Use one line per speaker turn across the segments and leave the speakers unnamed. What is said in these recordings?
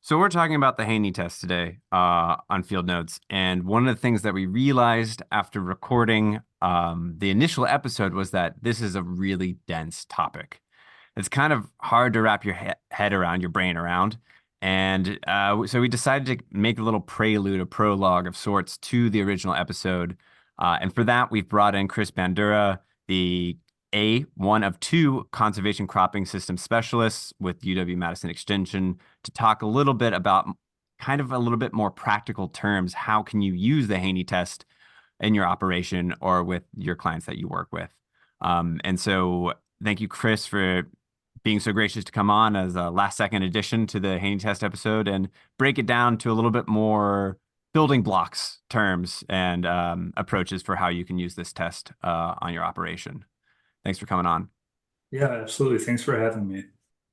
So we're talking about the Haney test today on Field Notes, and one of the things that we realized after recording the initial episode was that this is a really dense topic. It's kind of hard to wrap your head around, your brain around, and so we decided to make a little prelude, a prologue of sorts to the original episode, and for that we've brought in Chris Bandura, the one of two conservation cropping system specialists with UW-Madison Extension to talk a little bit about kind of a little bit more practical terms. How can you use the Haney test in your operation or with your clients that you work with? And so thank you, Chris, for being so gracious to come on as a last second addition to the Haney test episode and break it down to a little bit more building blocks terms and approaches for how you can use this test on your operation. Thanks for coming on.
Yeah, absolutely. Thanks for having me.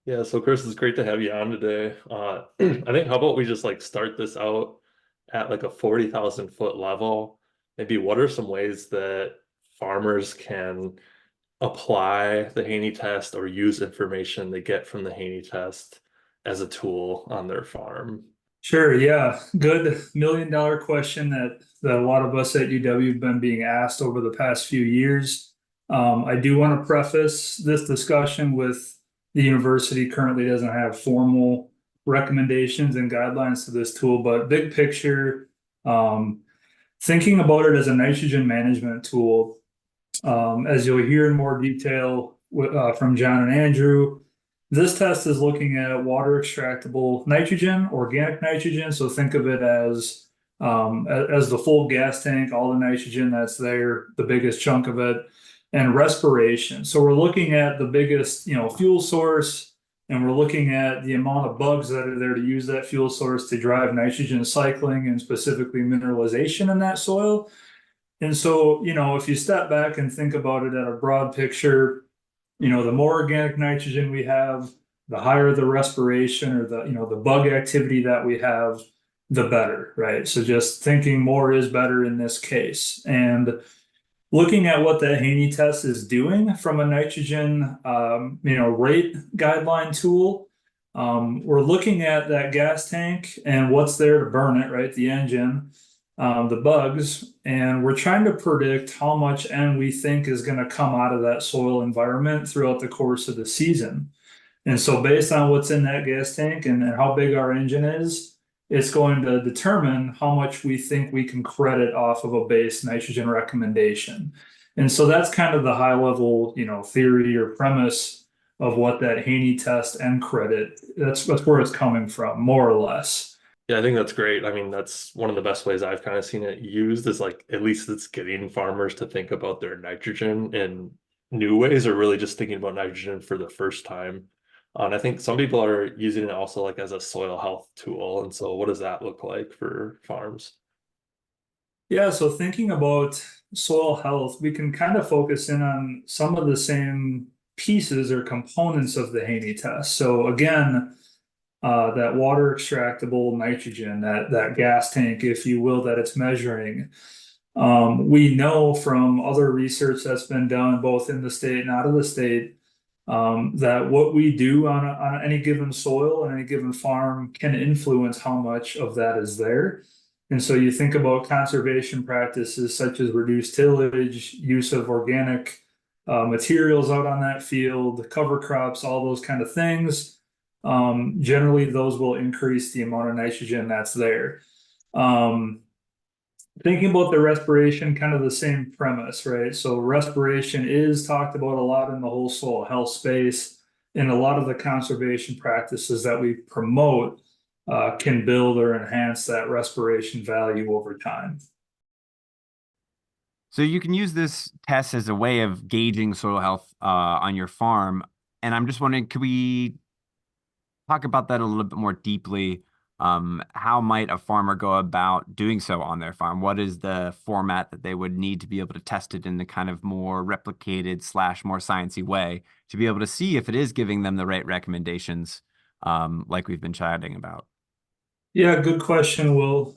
Yeah, so Chris, it's great to have you on today. I think how about we just like start this out at like a 40,000 foot level? Maybe what are some ways that farmers can apply the Haney test or use information they get from the Haney test as a tool on their farm?
Sure. Yeah. Good $1 million question that a lot of us at UW have been being asked over the past few years. I do want to preface this discussion with the university currently doesn't have formal recommendations and guidelines to this tool, but big picture, thinking about it as a nitrogen management tool, as you'll hear in more detail from John and Andrew, this test is looking at water extractable nitrogen, organic nitrogen. So think of it as the full gas tank, all the nitrogen that's there, the biggest chunk of it, and respiration. So we're looking at the biggest, fuel source, and we're looking at the amount of bugs that are there to use that fuel source to drive nitrogen cycling and specifically mineralization in that soil. And so, if you step back and think about it at a broad picture, the more organic nitrogen we have, the higher the respiration or the bug activity that we have, the better, right? So just thinking more is better in this case. And looking at what the Haney test is doing from a nitrogen, rate guideline tool, we're looking at that gas tank and what's there to burn it, right? The engine, the bugs, and we're trying to predict how much N we think is going to come out of that soil environment throughout the course of the season. And so based on what's in that gas tank and how big our engine is, it's going to determine how much we think we can credit off of a base nitrogen recommendation. And so that's kind of the high level, theory or premise of what that Haney test and credit, that's where it's coming from, more or less.
Yeah, I think that's great. I mean, that's one of the best ways I've kind of seen it used is like at least it's getting farmers to think about their nitrogen in new ways or really just thinking about nitrogen for the first time. And I think some people are using it also like as a soil health tool. And so what does that look like for farms?
Yeah, so thinking about soil health, we can kind of focus in on some of the same pieces or components of the Haney test. So again, that water extractable nitrogen, that gas tank, if you will, that it's measuring. We know from other research that's been done both in the state and out of the state that what we do on any given soil and any given farm can influence how much of that is there. And so you think about conservation practices such as reduced tillage, use of organic materials out on that field, cover crops, all those kind of things. Generally, those will increase the amount of nitrogen that's there. Thinking about the respiration, kind of the same premise, right? So respiration is talked about a lot in the whole soil health space, and a lot of the conservation practices that we promote can build or enhance that respiration value over time.
So you can use this test as a way of gauging soil health on your farm. And I'm just wondering, could we talk about that a little bit more deeply? How might a farmer go about doing so on their farm? What is the format that they would need to be able to test it in the kind of more replicated / more sciencey way to be able to see if it is giving them the right recommendations, like we've been chatting about?
Yeah, good question, Will.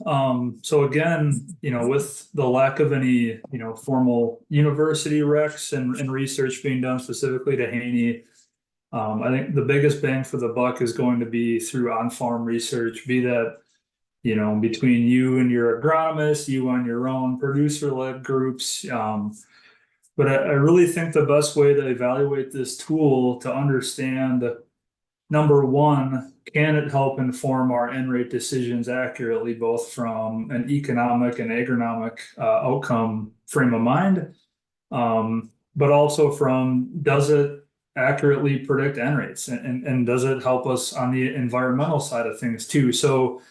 So again, with the lack of any, formal university recs and research being done specifically to Haney, I think the biggest bang for the buck is going to be through on-farm research, be that, between you and your agronomist, you on your own, producer-led groups. But I really think the best way to evaluate this tool to understand, number one, can it help inform our N rate decisions accurately, both from an economic and agronomic outcome frame of mind, but also from, does it accurately predict N rates, and does it help us on the environmental side of things too? So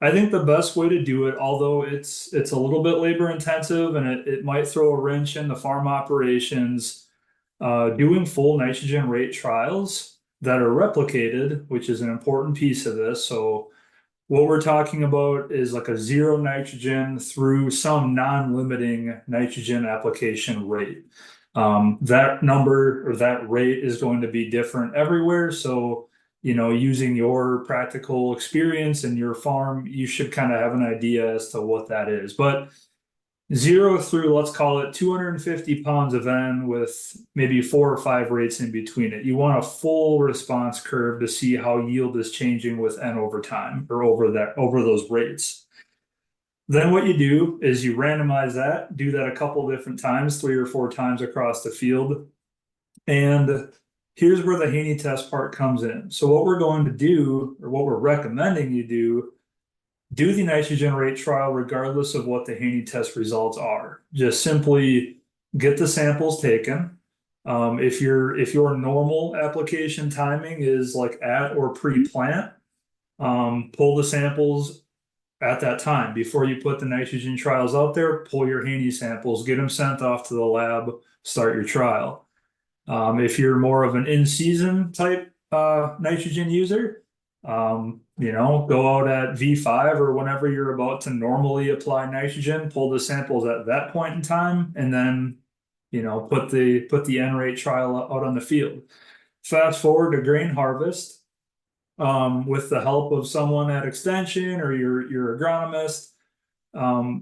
I think the best way to do it, although it's a little bit labor intensive and it might throw a wrench in the farm operations, doing full nitrogen rate trials that are replicated, which is an important piece of this. So what we're talking about is like a zero nitrogen through some non-limiting nitrogen application rate. That number or that rate is going to be different everywhere. So, using your practical experience in your farm, you should kind of have an idea as to what that is. But 0 through, let's call it 250 pounds of N with maybe 4 or 5 rates in between it. You want a full response curve to see how yield is changing with N over time, or over those rates. Then what you do is you randomize that, do that a couple different times, 3 or 4 times across the field. And here's where the Haney test part comes in. So what we're going to do, or what we're recommending you do the nitrogen rate trial regardless of what the Haney test results are. Just simply get the samples taken. If your normal application timing is like at or pre-plant, pull the samples at that time. Before you put the nitrogen trials out there, pull your Haney samples, get them sent off to the lab, start your trial. If you're more of an in-season type nitrogen user, go out at V5 or whenever you're about to normally apply nitrogen, pull the samples at that point in time, and then, put the N rate trial out on the field. Fast forward to grain harvest, with the help of someone at Extension or your agronomist,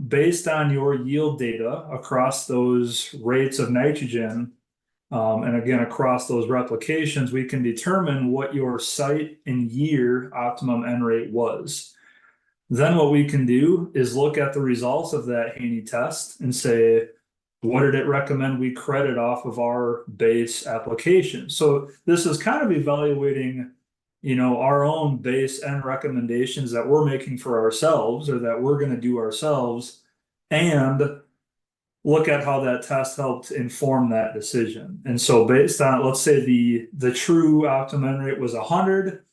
based on your yield data across those rates of nitrogen, and again, across those replications, we can determine what your site and year optimum N rate was. Then what we can do is look at the results of that Haney test and say, what did it recommend we credit off of our base application? So this is kind of evaluating, our own base N recommendations that we're making for ourselves or that we're going to do ourselves, and look at how that test helped inform that decision. And so based on, let's say the true optimum rate was 100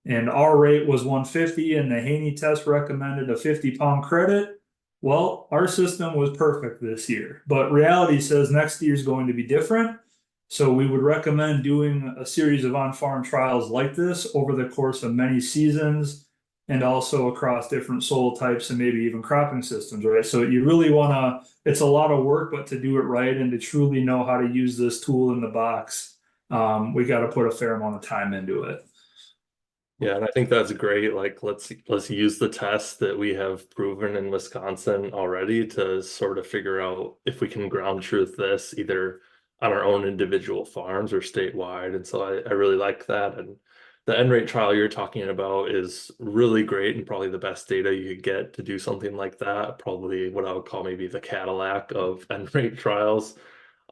and our rate was 150 and the Haney test recommended a 50-pound credit, well, our system was perfect this year. But reality says next year is going to be different. So we would recommend doing a series of on-farm trials like this over the course of many seasons, and also across different soil types and maybe even cropping systems, right? So you really want to, it's a lot of work, but to do it right and to truly know how to use this tool in the box, we got to put a fair amount of time into it.
Yeah, and I think that's great. Like, let's use the tests that we have proven in Wisconsin already to sort of figure out if we can ground truth this either on our own individual farms or statewide. And so I really like that. And the N rate trial you're talking about is really great and probably the best data you could get to do something like that. Probably what I would call maybe the Cadillac of N rate trials.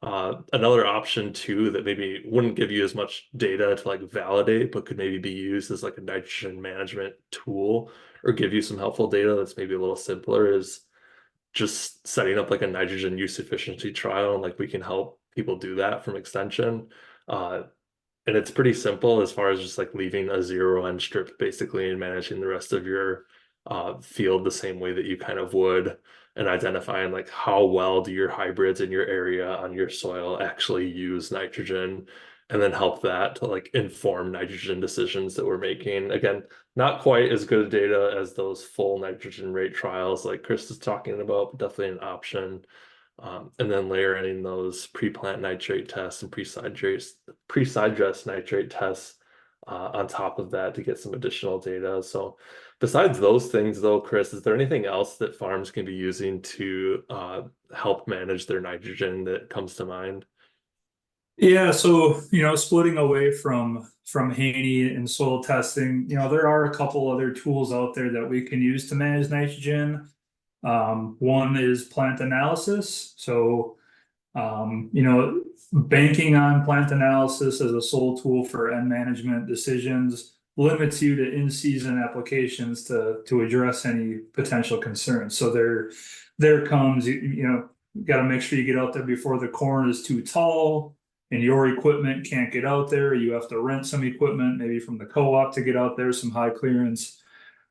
Another option too that maybe wouldn't give you as much data to like validate, but could maybe be used as like a nitrogen management tool or give you some helpful data that's maybe a little simpler, is just setting up like a nitrogen use efficiency trial. And like we can help people do that from Extension. And it's pretty simple as far as just like leaving a 0 N strip basically and managing the rest of your field the same way that you kind of would, and identifying like how well do your hybrids in your area on your soil actually use nitrogen, and then help that to like inform nitrogen decisions that we're making. Again, not quite as good data as those full nitrogen rate trials like Chris is talking about, but definitely an option. And then layering in those pre-plant nitrate tests and pre-side dress nitrate tests on top of that to get some additional data. So besides those things though, Chris, is there anything else that farms can be using to help manage their nitrogen that comes to mind?
Yeah, so splitting away from Haney and soil testing, there are a couple other tools out there that we can use to manage nitrogen. One is plant analysis. So banking on plant analysis as a sole tool for end management decisions limits you to in-season applications to address any potential concerns. So there comes, got to make sure you get out there before the corn is too tall and your equipment can't get out there. You have to rent some equipment, maybe from the co-op to get out there, some high clearance.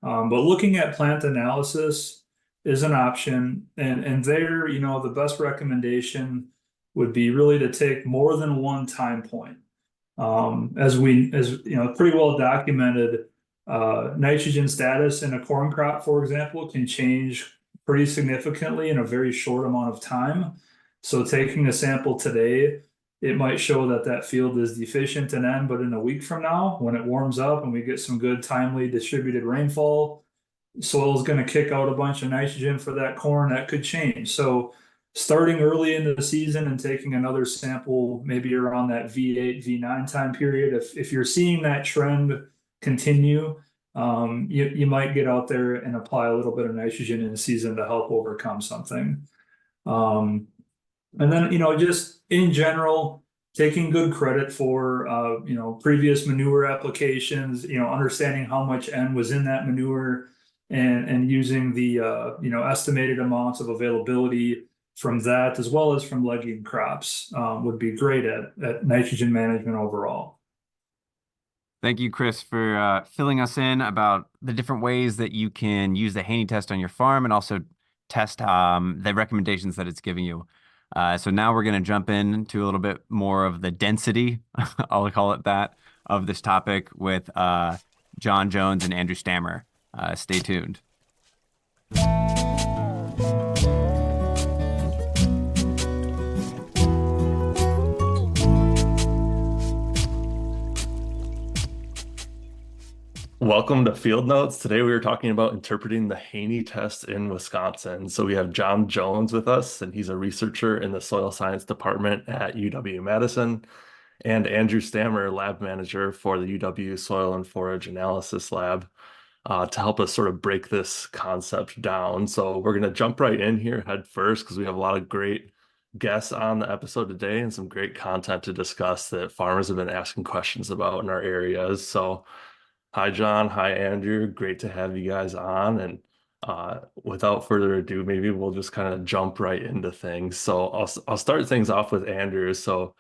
But looking at plant analysis is an option. And there, the best recommendation would be really to take more than one time point. As pretty well documented, nitrogen status in a corn crop, for example, can change pretty significantly in a very short amount of time. So taking a sample today, it might show that that field is deficient in N, but in a week from now, when it warms up and we get some good timely distributed rainfall, soil is going to kick out a bunch of nitrogen for that corn. That could change. So starting early in the season and taking another sample, maybe around that V8, V9 time period, if you're seeing that trend continue, you might get out there and apply a little bit of nitrogen in the season to help overcome something. And then, just in general, taking good credit for, previous manure applications, understanding how much N was in that manure and using the, estimated amounts of availability from that, as well as from legume crops, would be great at nitrogen management overall.
Thank you, Chris, for filling us in about the different ways that you can use the Haney test on your farm and also test the recommendations that it's giving you. So now we're going to jump into a little bit more of the density, I'll call it that, of this topic with John Jones and Andrew Stammer. Stay tuned.
Welcome to Field Notes. Today we are talking about interpreting the Haney test in Wisconsin. So we have John Jones with us, and he's a researcher in the soil science department at UW-Madison, and Andrew Stammer, lab manager for the UW Soil and Forage Analysis Lab, to help us sort of break this concept down. So we're going to jump right in here head first because we have a lot of great guests on the episode today and some great content to discuss that farmers have been asking questions about in our areas. So hi, John. Hi, Andrew. Great to have you guys on. And without further ado, maybe we'll just kind of jump right into things. So I'll start things off with Andrew. So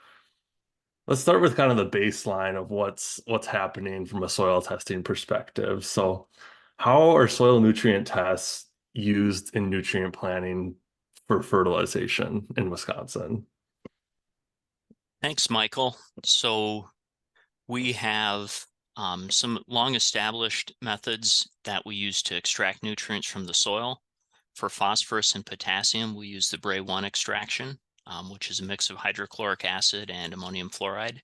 let's start with kind of the baseline of what's happening from a soil testing perspective. So how are soil nutrient tests used in nutrient planning for fertilization in Wisconsin?
Thanks, Michael. So we have some long-established methods that we use to extract nutrients from the soil. For phosphorus and potassium, we use the Bray 1 extraction, which is a mix of hydrochloric acid and ammonium fluoride.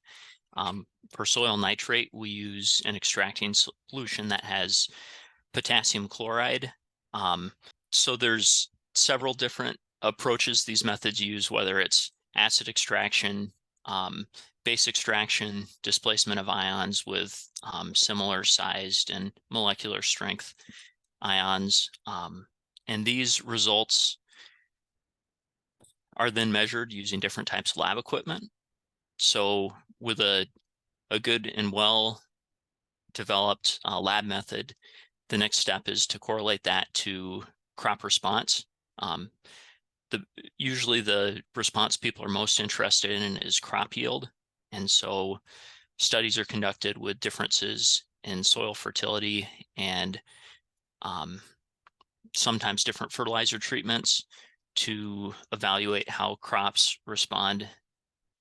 For soil nitrate, we use an extracting solution that has potassium chloride. So there's several different approaches these methods use, whether it's acid extraction, base extraction, displacement of ions with similar sized and molecular strength ions. And these results are then measured using different types of lab equipment. So with a good and well developed lab method, the next step is to correlate that to crop response. Usually the response people are most interested in is crop yield. And so studies are conducted with differences in soil fertility and sometimes different fertilizer treatments to evaluate how crops respond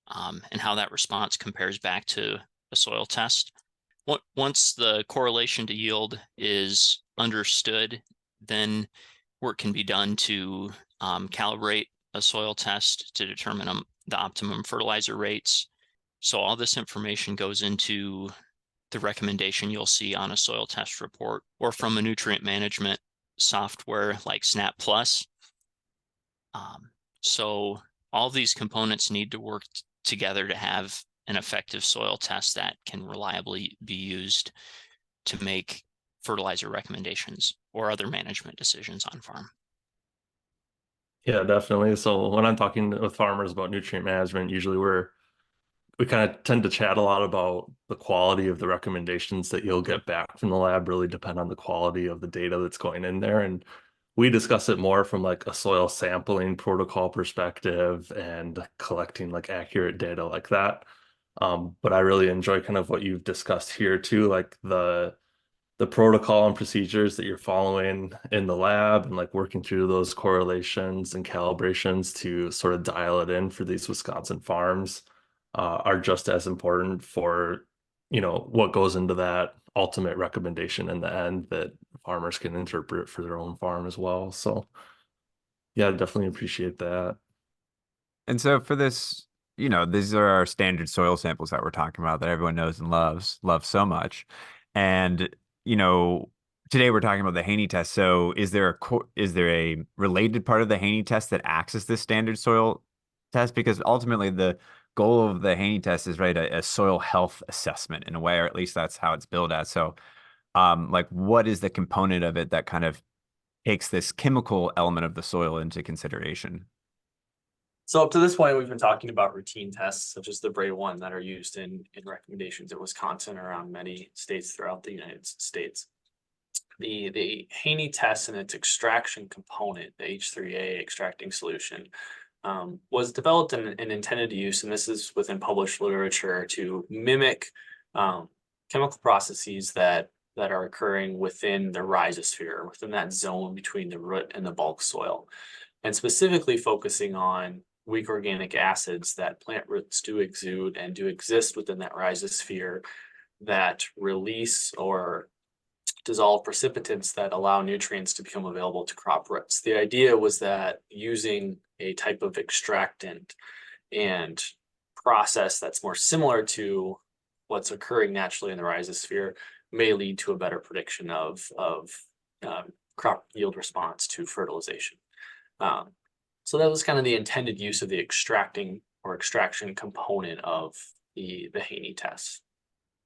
and how that response compares back to a soil test. Once the correlation to yield is understood, then work can be done to calibrate a soil test to determine the optimum fertilizer rates. So all this information goes into the recommendation you'll see on a soil test report or from a nutrient management software like Snap Plus. So all these components need to work together to have an effective soil test that can reliably be used to make fertilizer recommendations or other management decisions on farm.
Yeah, definitely. So when I'm talking with farmers about nutrient management, usually we kind of tend to chat a lot about the quality of the recommendations that you'll get back from the lab really depend on the quality of the data that's going in there. And we discuss it more from like a soil sampling protocol perspective and collecting like accurate data like that. But I really enjoy kind of what you've discussed here too, like the protocol and procedures that you're following in the lab and like working through those correlations and calibrations to sort of dial it in for these Wisconsin farms are just as important for, what goes into that ultimate recommendation in the end that farmers can interpret for their own farm as well. So yeah, I definitely appreciate that.
And so for this, these are our standard soil samples that we're talking about that everyone knows and loves so much. And, today we're talking about the Haney test. So is there a related part of the Haney test that acts as this standard soil test? Because ultimately the goal of the Haney test is, right, a soil health assessment in a way, or at least that's how it's billed as. So like what is the component of it that kind of takes this chemical element of the soil into consideration?
So up to this point, we've been talking about routine tests such as the Bray 1 that are used in recommendations in Wisconsin or around many states throughout the United States. The Haney test and its extraction component, the H3A extracting solution, was developed and intended to use, and this is within published literature, to mimic chemical processes that are occurring within the rhizosphere, within that zone between the root and the bulk soil, and specifically focusing on weak organic acids that plant roots do exude and do exist within that rhizosphere that release or dissolve precipitants that allow nutrients to become available to crop roots. The idea was that using a type of extractant and process that's more similar to what's occurring naturally in the rhizosphere may lead to a better prediction of crop yield response to fertilization. So that was kind of the intended use of the extracting or extraction component of the Haney test.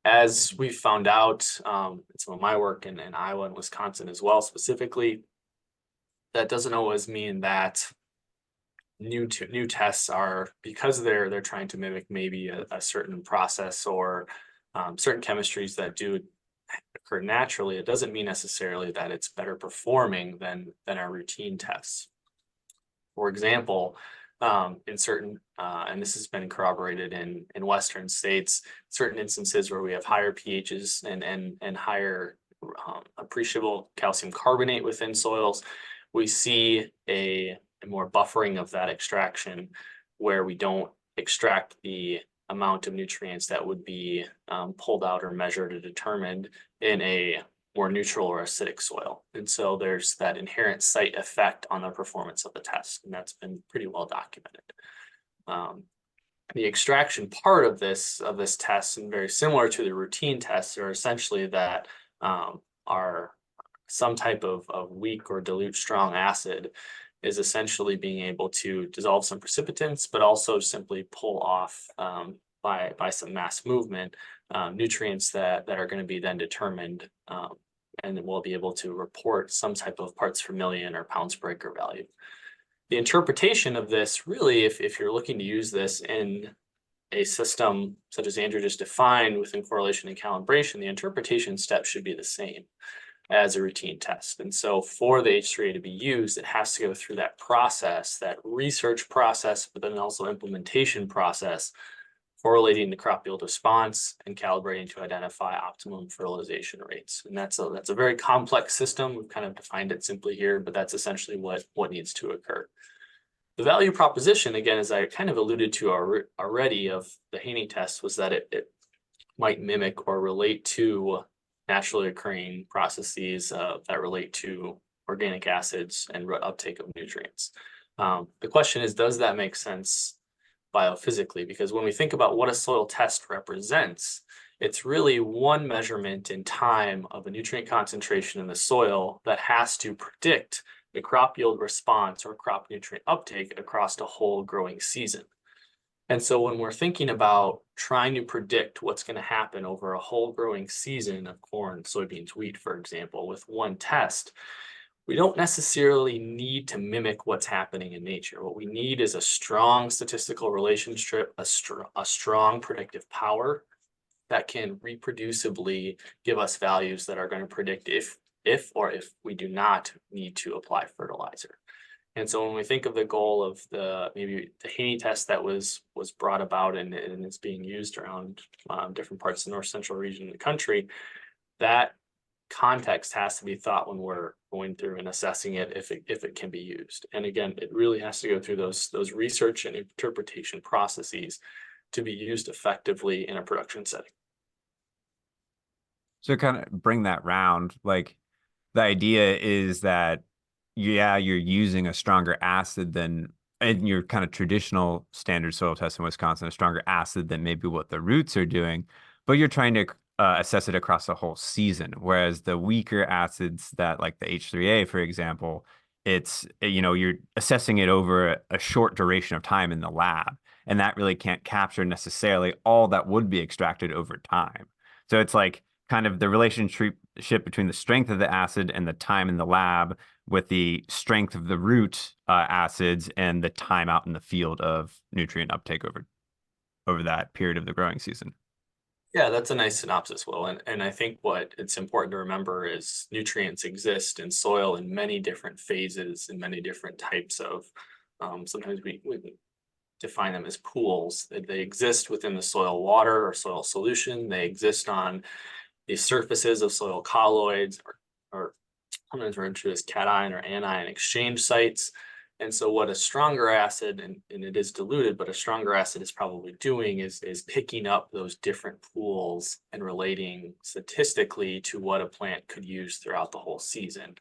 As we found out in some of my work in Iowa and Wisconsin as well, specifically, that doesn't always mean that new tests are, because they're trying to mimic maybe a certain process or certain chemistries that do occur naturally. It doesn't mean necessarily that it's better performing than our routine tests. For example, in certain, and this has been corroborated in Western states, certain instances where we have higher pHs and higher appreciable calcium carbonate within soils, we see a more buffering of that extraction where we don't extract the amount of nutrients that would be pulled out or measured or determined in a more neutral or acidic soil. And so there's that inherent site effect on the performance of the test, and that's been pretty well documented. The extraction part of this test, and very similar to the routine tests, are essentially that are some type of weak or dilute strong acid is essentially being able to dissolve some precipitants, but also simply pull off by some mass movement nutrients that are going to be then determined, and we'll be able to report some type of parts per million or pounds per acre value. The interpretation of this, really, if you're looking to use this in a system such as Andrew just defined within correlation and calibration, the interpretation steps should be the same as a routine test. And so for the H3A to be used, it has to go through that process, that research process, but then also implementation process, correlating the crop yield response and calibrating to identify optimum fertilization rates. And that's a very complex system. We've kind of defined it simply here, but that's essentially what needs to occur. The value proposition, again, as I kind of alluded to already of the Haney test, was that it might mimic or relate to naturally occurring processes that relate to organic acids and uptake of nutrients. The question is, does that make sense biophysically? Because when we think about what a soil test represents, it's really one measurement in time of a nutrient concentration in the soil that has to predict the crop yield response or crop nutrient uptake across the whole growing season. And so when we're thinking about trying to predict what's going to happen over a whole growing season of corn, soybeans, wheat, for example, with one test, we don't necessarily need to mimic what's happening in nature. What we need is a strong statistical relationship, a strong predictive power that can reproducibly give us values that are going to predict if we do not need to apply fertilizer. And so when we think of the goal of maybe the Haney test that was brought about and is being used around different parts of the north central region of the country, that context has to be thought when we're going through and assessing it if it can be used. And again, it really has to go through those research and interpretation processes to be used effectively in a production setting.
So kind of bring that round, like the idea is that, yeah, you're using a stronger acid than in your kind of traditional standard soil test in Wisconsin, a stronger acid than maybe what the roots are doing, but you're trying to assess it across the whole season. Whereas the weaker acids that like the H3A, for example, it's, you're assessing it over a short duration of time in the lab. And that really can't capture necessarily all that would be extracted over time. So it's like kind of the relationship between the strength of the acid and the time in the lab with the strength of the root acids and the time out in the field of nutrient uptake over that period of the growing season.
Yeah, that's a nice synopsis, Will. And I think what it's important to remember is nutrients exist in soil in many different phases and many different types of, sometimes we define them as pools. They exist within the soil water or soil solution. They exist on the surfaces of soil colloids or sometimes referred to as cation or anion exchange sites. And so what a stronger acid, and it is diluted, but a stronger acid is probably doing is picking up those different pools and relating statistically to what a plant could use throughout the whole season.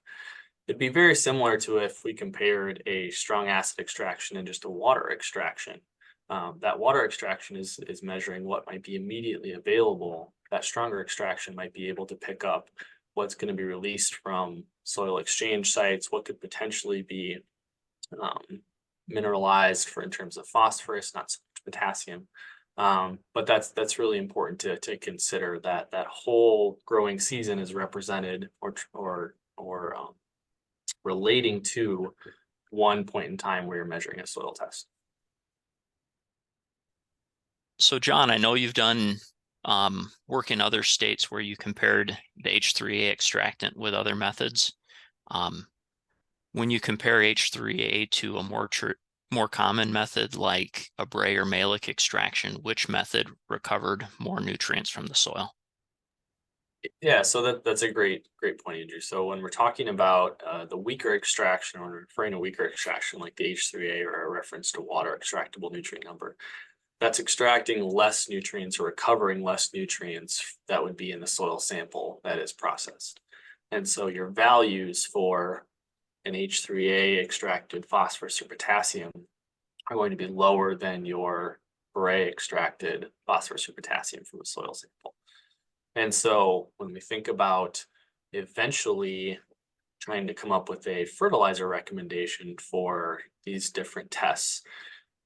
It'd be very similar to if we compared a strong acid extraction and just a water extraction. That water extraction is measuring what might be immediately available. That stronger extraction might be able to pick up what's going to be released from soil exchange sites, what could potentially be mineralized in terms of phosphorus, not so much potassium. But that's really important to consider that whole growing season is represented or relating to one point in time where you're measuring a soil test.
So John, I know you've done work in other states where you compared the H3A extractant with other methods. When you compare H3A to a more common method like a Bray or Malick extraction, which method recovered more nutrients from the soil?
Yeah, so that's a great point, Andrew. So when we're talking about the weaker extraction, or referring to weaker extraction like the H3A or a reference to water extractable nutrient number, that's extracting less nutrients or recovering less nutrients that would be in the soil sample that is processed. And so your values for an H3A extracted phosphorus or potassium are going to be lower than your Bray extracted phosphorus or potassium from a soil sample. And so when we think about eventually trying to come up with a fertilizer recommendation for these different tests,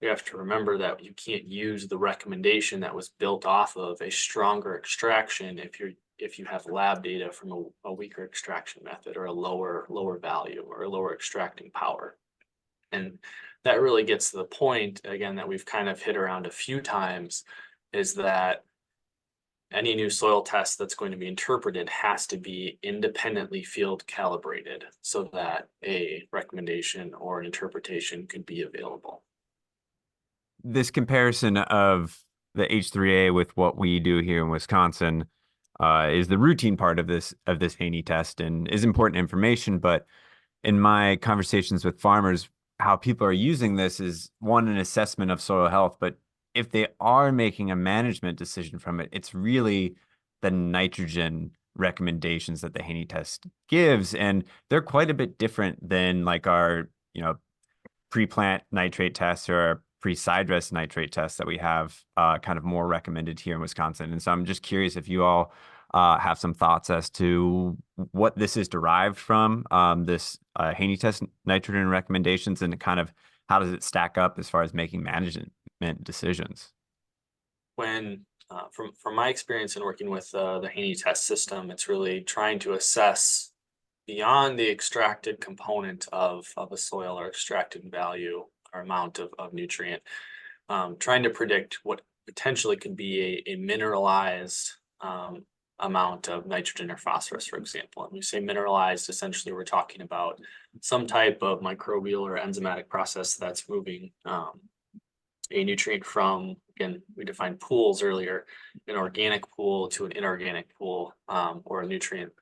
we have to remember that you can't use the recommendation that was built off of a stronger extraction if you have lab data from a weaker extraction method or a lower value or a lower extracting power. And that really gets to the point, again, that we've kind of hit around a few times, is that any new soil test that's going to be interpreted has to be independently field calibrated so that a recommendation or an interpretation could be available.
This comparison of the H3A with what we do here in Wisconsin is the routine part of this Haney test and is important information. But in my conversations with farmers, how people are using this is one, an assessment of soil health, but if they are making a management decision from it, it's really the nitrogen recommendations that the Haney test gives, and they're quite a bit different than like our pre-plant nitrate tests or our pre-side dress nitrate tests that we have kind of more recommended here in Wisconsin. And so I'm just curious if you all have some thoughts as to what this is derived from, this Haney test nitrogen recommendations, and kind of how does it stack up as far as making management treatment decisions?
When from my experience in working with the Haney test system, it's really trying to assess beyond the extracted component of a soil or extracted value or amount of nutrient, trying to predict what potentially could be a mineralized amount of nitrogen or phosphorus, for example. And we say mineralized, essentially we're talking about some type of microbial or enzymatic process that's moving a nutrient from, again, we defined pools earlier, an organic pool to an inorganic pool, or a nutrient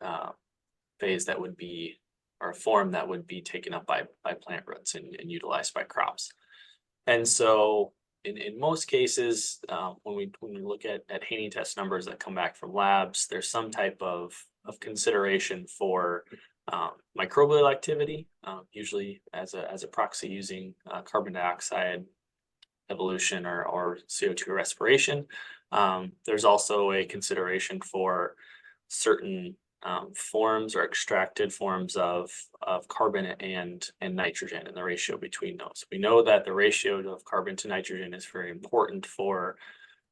phase that would be, or a form that would be taken up by plant roots and utilized by crops. And so in most cases, when we look at Haney test numbers that come back from labs, there's some type of consideration for microbial activity, usually as a proxy using carbon dioxide evolution or CO2 respiration. There's also a consideration for certain forms or extracted forms of carbon and nitrogen and the ratio between those. We know that the ratio of carbon to nitrogen is very important for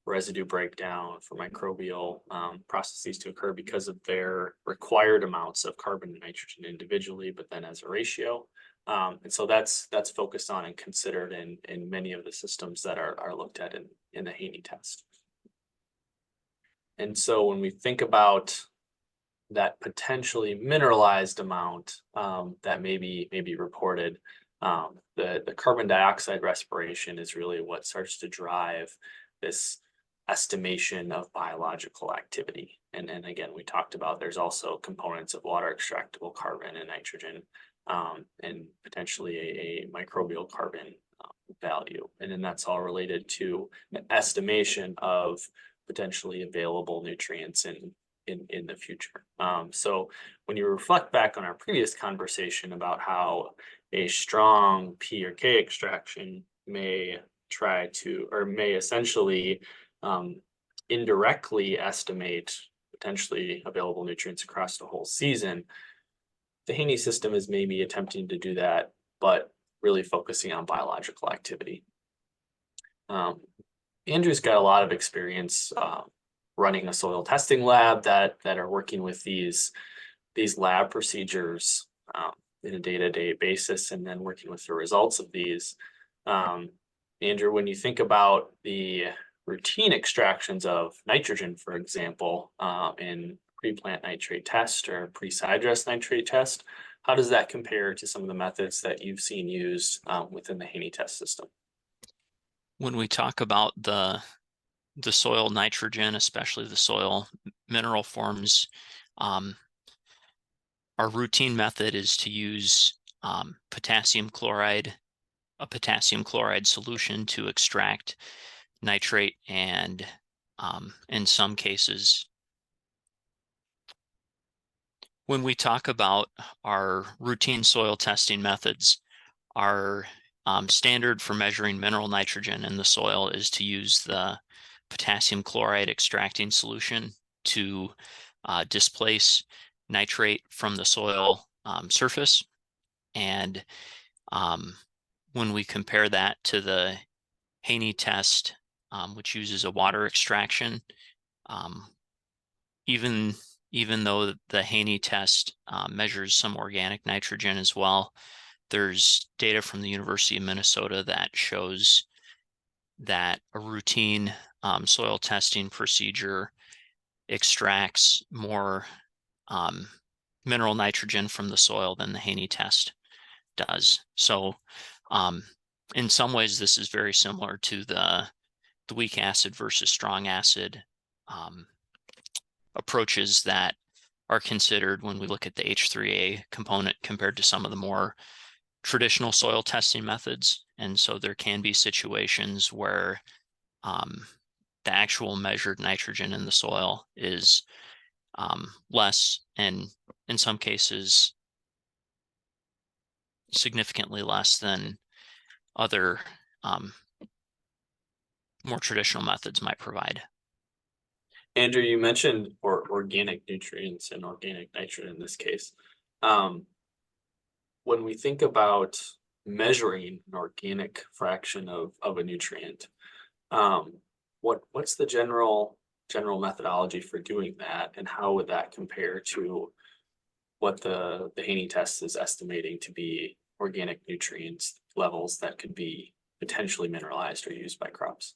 residue breakdown, for microbial processes to occur because of their required amounts of carbon and nitrogen individually, but then as a ratio. And so that's focused on and considered in many of the systems that are looked at in the Haney test. And so when we think about that potentially mineralized amount that may be reported, the carbon dioxide respiration is really what starts to drive this estimation of biological activity. And again, we talked about there's also components of water extractable carbon and nitrogen, and potentially a microbial carbon value. And then that's all related to an estimation of potentially available nutrients in the future. So when you reflect back on our previous conversation about how a strong P or K extraction may try to, or may essentially indirectly estimate potentially available nutrients across the whole season, the Haney system is maybe attempting to do that, but really focusing on biological activity. Andrew's got a lot of experience running a soil testing lab that are working with these lab procedures in a day-to-day basis, and then working with the results of these. Andrew, when you think about the routine extractions of nitrogen, for example, in pre-plant nitrate test or pre-sidedress nitrate test, how does that compare to some of the methods that you've seen used within the Haney test system?
When we talk about the soil nitrogen, especially the soil mineral forms, our routine method is to use potassium chloride, a potassium chloride solution to extract nitrate, and in some cases, when we talk about our routine soil testing methods, our standard for measuring mineral nitrogen in the soil is to use the potassium chloride extracting solution to displace nitrate from the soil surface. And when we compare that to the Haney test, which uses a water extraction, even though the Haney test measures some organic nitrogen as well, there's data from the University of Minnesota that shows that a routine soil testing procedure extracts more mineral nitrogen from the soil than the Haney test does. So in some ways, this is very similar to the weak acid versus strong acid approaches that are considered when we look at the H3A component compared to some of the more traditional soil testing methods. And so there can be situations where the actual measured nitrogen in the soil is less, and in some cases significantly less than other more traditional methods might provide.
Andrew, you mentioned organic nutrients and organic nitrogen in this case. When we think about measuring an organic fraction of a nutrient, What's the general methodology for doing that, and how would that compare to what the Haney test is estimating to be organic nutrients levels that could be potentially mineralized or used by crops?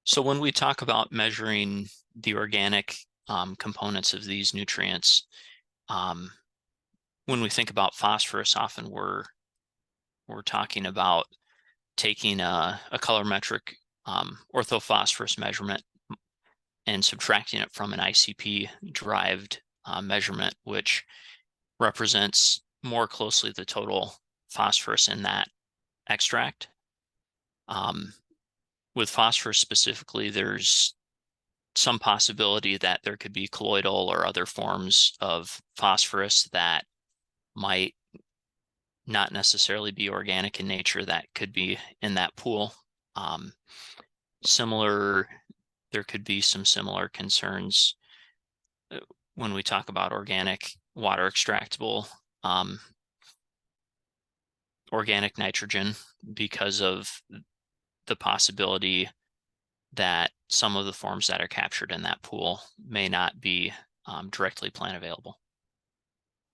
So when we talk about measuring the organic components of these nutrients, when we think about phosphorus, often we're talking about taking a colorimetric orthophosphorus measurement and subtracting it from an ICP derived measurement, which represents more closely the total phosphorus in that extract. With phosphorus specifically, there's some possibility that there could be colloidal or other forms of phosphorus that might not necessarily be organic in nature that could be in that pool. There could be some similar concerns when we talk about organic water extractable organic nitrogen, because of the possibility that some of the forms that are captured in that pool may not be directly plant available.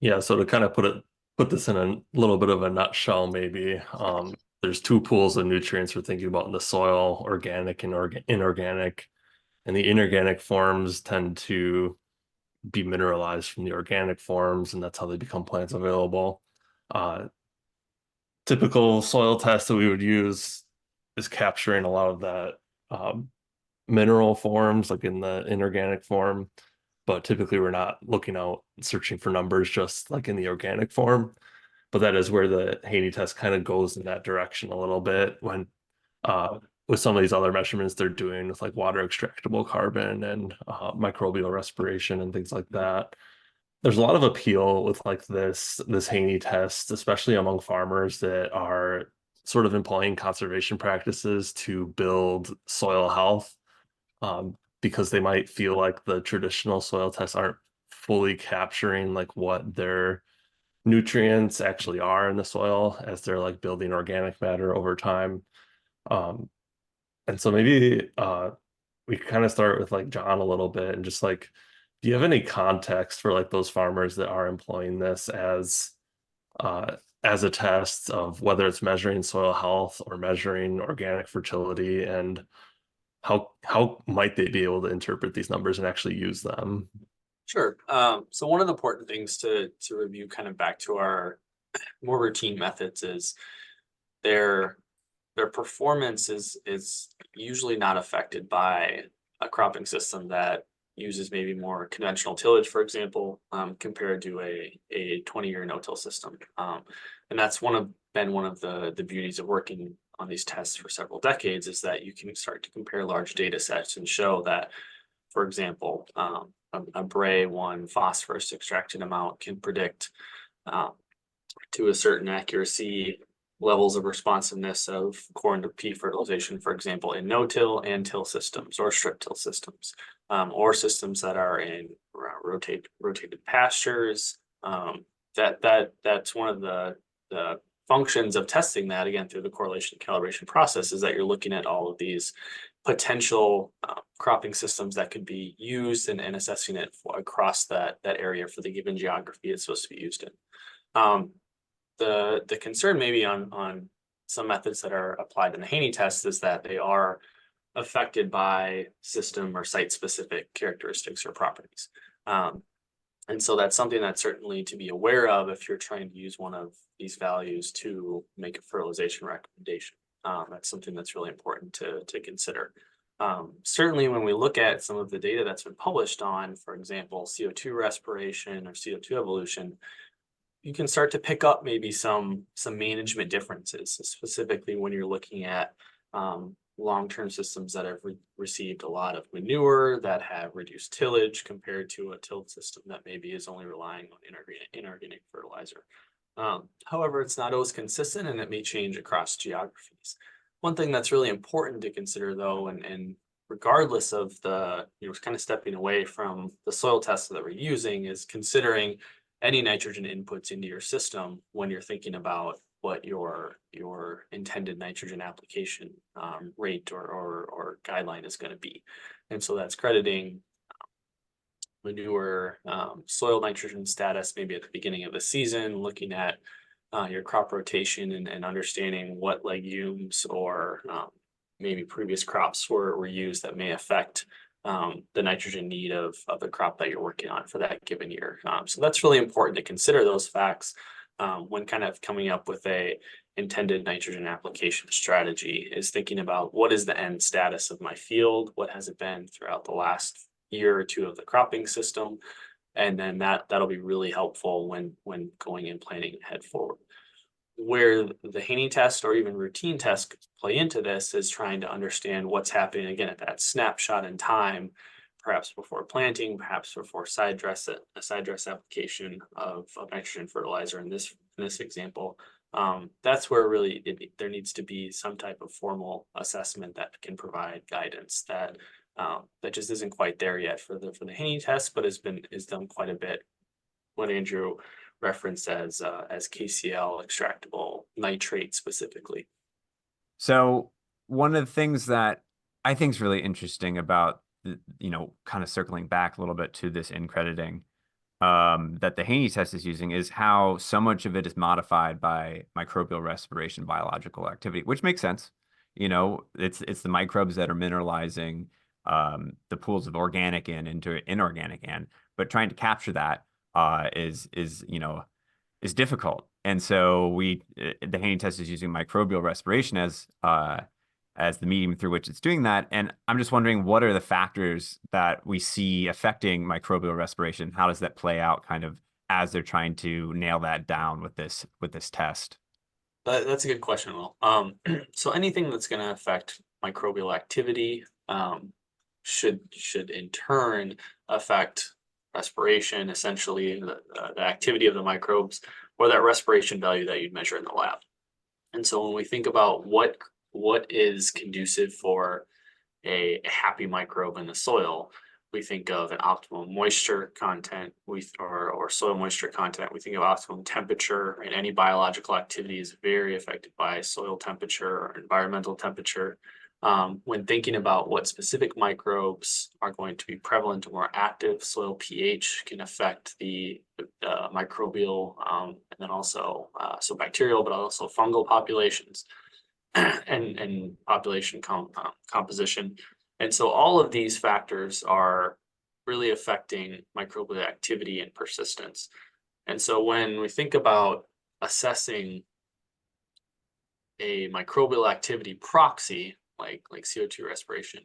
Yeah, so to kind of put this in a little bit of a nutshell, maybe there's two pools of nutrients we're thinking about in the soil: organic and inorganic. And the inorganic forms tend to be mineralized from the organic forms, and that's how they become plants available. Typical soil test that we would use is capturing a lot of that mineral forms, like in the inorganic form, but typically we're not looking out searching for numbers just like in the organic form. But that is where the Haney test kind of goes in that direction a little bit when with some of these other measurements they're doing with like water extractable carbon and microbial respiration and things like that. There's a lot of appeal with like this Haney test, especially among farmers that are sort of employing conservation practices to build soil health, because they might feel like the traditional soil tests aren't fully capturing like what their nutrients actually are in the soil as they're like building organic matter over time. And so maybe we kind of start with like John a little bit and just like, do you have any context for like those farmers that are employing this as a test of whether it's measuring soil health or measuring organic fertility, and how might they be able to interpret these numbers and actually use them?
Sure. So one of the important things to review, kind of back to our more routine methods, is their performance is usually not affected by a cropping system that uses maybe more conventional tillage, for example, compared to a 20-year no-till system. And that's been one of the beauties of working on these tests for several decades, is that you can start to compare large data sets and show that, for example, a Bray 1 phosphorus extracted amount can predict to a certain accuracy levels of responsiveness of corn to pea fertilization, for example, in no-till and till systems or strip-till systems, or systems that are in rotated pastures. That's one of the functions of testing that, again, through the correlation calibration process, is that you're looking at all of these potential cropping systems that could be used and assessing it across that area for the given geography it's supposed to be used in. The concern maybe on some methods that are applied in the Haney test is that they are affected by system or site-specific characteristics or properties. And so that's something that's certainly to be aware of if you're trying to use one of these values to make a fertilization recommendation. That's something that's really important to consider. Certainly when we look at some of the data that's been published on, for example, CO2 respiration or CO2 evolution, you can start to pick up maybe some management differences, specifically when you're looking at long-term systems that have received a lot of manure, that have reduced tillage, compared to a tilled system that maybe is only relying on inorganic fertilizer. However, it's not always consistent, and it may change across geographies. One thing that's really important to consider, though, and regardless of the, kind of stepping away from the soil tests that we're using, is considering any nitrogen inputs into your system when you're thinking about what your intended nitrogen application rate or guideline is going to be. And so that's crediting manure, soil nitrogen status, maybe at the beginning of the season, looking at your crop rotation and understanding what legumes or maybe previous crops were used that may affect the nitrogen need of the crop that you're working on for that given year. So that's really important to consider those facts when kind of coming up with a intended nitrogen application strategy, is thinking about what is the end status of my field, what has it been throughout the last year or two of the cropping system, and then that'll be really helpful when going and planning ahead forward. Where the Haney test or even routine tests play into this is trying to understand what's happening again at that snapshot in time, perhaps before planting, perhaps before a side dress application of nitrogen fertilizer in this example. That's where really there needs to be some type of formal assessment that can provide guidance that just isn't quite there yet for the Haney test, but is done quite a bit. What Andrew referenced as KCl extractable nitrate specifically.
So one of the things that I think is really interesting about, kind of circling back a little bit to this in crediting that the Haney test is using, is how so much of it is modified by microbial respiration, biological activity, which makes sense. It's the microbes that are mineralizing the pools of organic into inorganic but trying to capture that is difficult. And so the Haney test is using microbial respiration as the medium through which it's doing that. And I'm just wondering, what are the factors that we see affecting microbial respiration? How does that play out kind of as they're trying to nail that down with this test?
That's a good question, Will. So anything that's going to affect microbial activity should in turn affect respiration, essentially the activity of the microbes, or that respiration value that you'd measure in the lab. And so when we think about what is conducive for a happy microbe in the soil, we think of an optimal moisture content or soil moisture content. We think of optimum temperature, and any biological activity is very affected by soil temperature or environmental temperature. When thinking about what specific microbes are going to be prevalent or more active, soil pH can affect the microbial and then also so bacterial, but also fungal populations and population composition. And so all of these factors are really affecting microbial activity and persistence. And so when we think about assessing a microbial activity proxy, like CO2 respiration,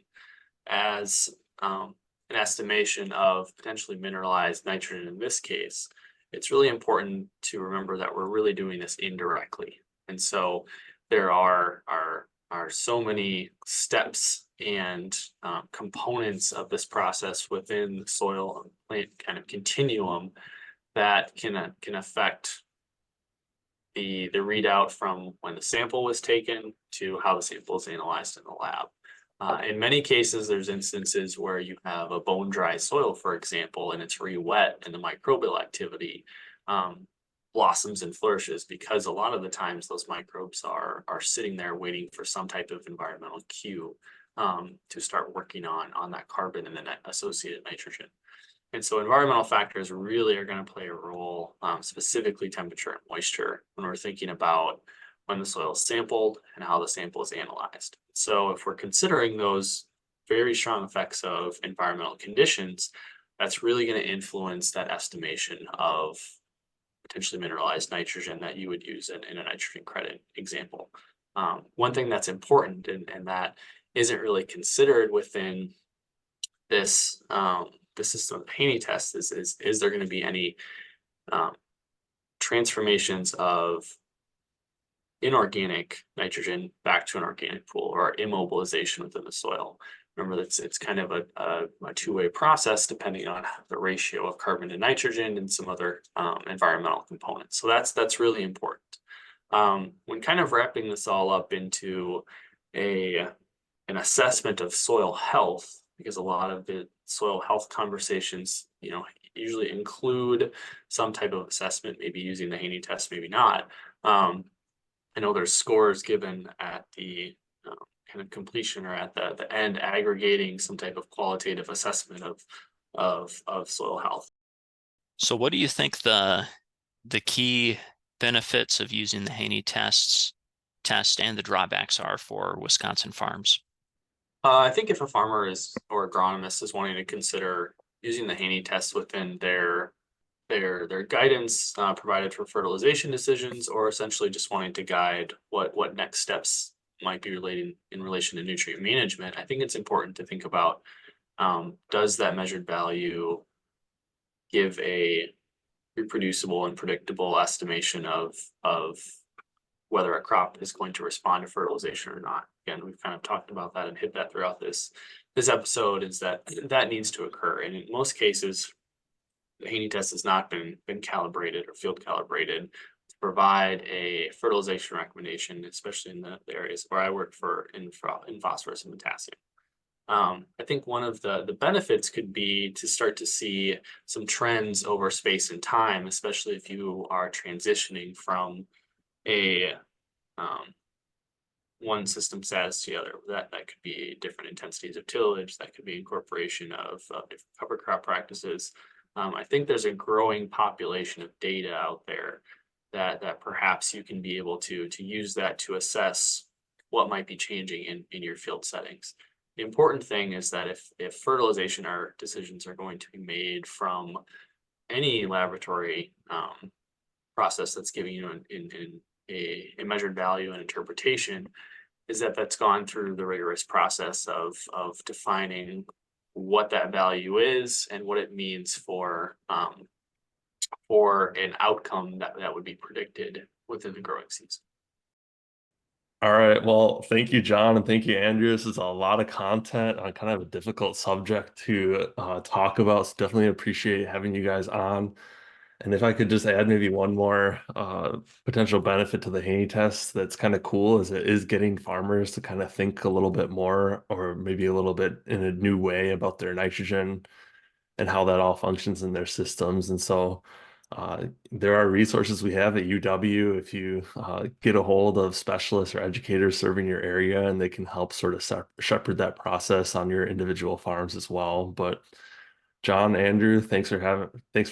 as an estimation of potentially mineralized nitrogen in this case, it's really important to remember that we're really doing this indirectly. And so there are so many steps and components of this process within the soil and plant kind of continuum that can affect the readout from when the sample was taken to how the sample is analyzed in the lab. In many cases, there's instances where you have a bone dry soil, for example, and it's re-wet and the microbial activity blossoms and flourishes, because a lot of the times those microbes are sitting there waiting for some type of environmental cue to start working on that carbon and then associated nitrogen. And so environmental factors really are going to play a role, specifically temperature and moisture, when we're thinking about when the soil is sampled and how the sample is analyzed. So if we're considering those very strong effects of environmental conditions, that's really going to influence that estimation of potentially mineralized nitrogen that you would use in a nitrogen credit example. One thing that's important and that isn't really considered within this the system of Haney test is there going to be any transformations of inorganic nitrogen back to an organic pool, or immobilization within the soil. Remember, it's kind of a two-way process depending on the ratio of carbon to nitrogen and some other environmental components. So that's really important. When kind of wrapping this all up into an assessment of soil health, because a lot of the soil health conversations, usually include some type of assessment, maybe using the Haney test, maybe not. I know there's scores given at the kind of completion or at the end, aggregating some type of qualitative assessment of soil health.
So what do you think the key benefits of using the Haney test and the drawbacks are for Wisconsin farms?
I think if a farmer or agronomist is wanting to consider using the Haney test within their guidance provided for fertilization decisions, or essentially just wanting to guide what next steps might be in relation to nutrient management, I think it's important to think about, does that measured value give a reproducible and predictable estimation of whether a crop is going to respond to fertilization or not. Again, we've kind of talked about that and hit that throughout this episode, is that needs to occur. And in most cases, the Haney test has not been calibrated or field calibrated to provide a fertilization recommendation, especially in the areas where I work in phosphorus and potassium. I think one of the benefits could be to start to see some trends over space and time, especially if you are transitioning from a one system status to the other. That could be different intensities of tillage, that could be incorporation of different cover crop practices. I think there's a growing population of data out there that perhaps you can be able to use that to assess what might be changing in your field settings. The important thing is that if fertilization decisions are going to be made from any laboratory process that's giving you a measured value and interpretation, is that's gone through the rigorous process of defining what that value is and what it means for an outcome that would be predicted within the growing season.
All right. Well, thank you, John, and thank you, Andrew. This is a lot of content on kind of a difficult subject to talk about. So definitely appreciate having you guys on. And if I could just add maybe one more potential benefit to the Haney test that's kind of cool, is it is getting farmers to kind of think a little bit more, or maybe a little bit in a new way, about their nitrogen and how that all functions in their systems. And so there are resources we have at UW if you get a hold of specialists or educators serving your area, and they can help sort of shepherd that process on your individual farms as well. But John, Andrew, thanks for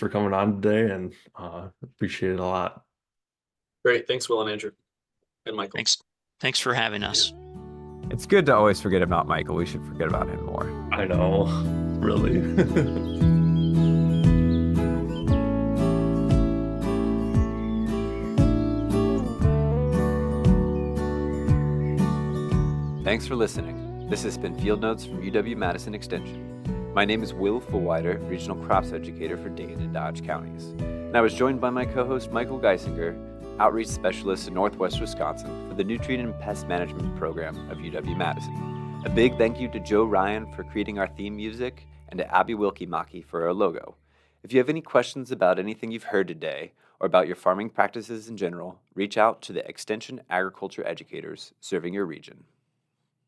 coming on today, and appreciate it a lot.
Great. Thanks, Will and Andrew and Michael.
Thanks for having us.
It's good to always forget about Michael. We should forget about him more.
I know, really.
Thanks for listening. This has been Field Notes from UW-Madison Extension. My name is Will Fulwider, Regional Crops Educator for Dane and Dodge counties. And I was joined by my co-host Michael Geissinger, Outreach Specialist in Northwest Wisconsin for the Nutrient and Pest Management Program of UW-Madison. A big thank you to Joe Ryan for creating our theme music, and to Abby Wilkie-Maki for our logo. If you have any questions about anything you've heard today, or about your farming practices in general, reach out to the Extension Agriculture Educators serving your region.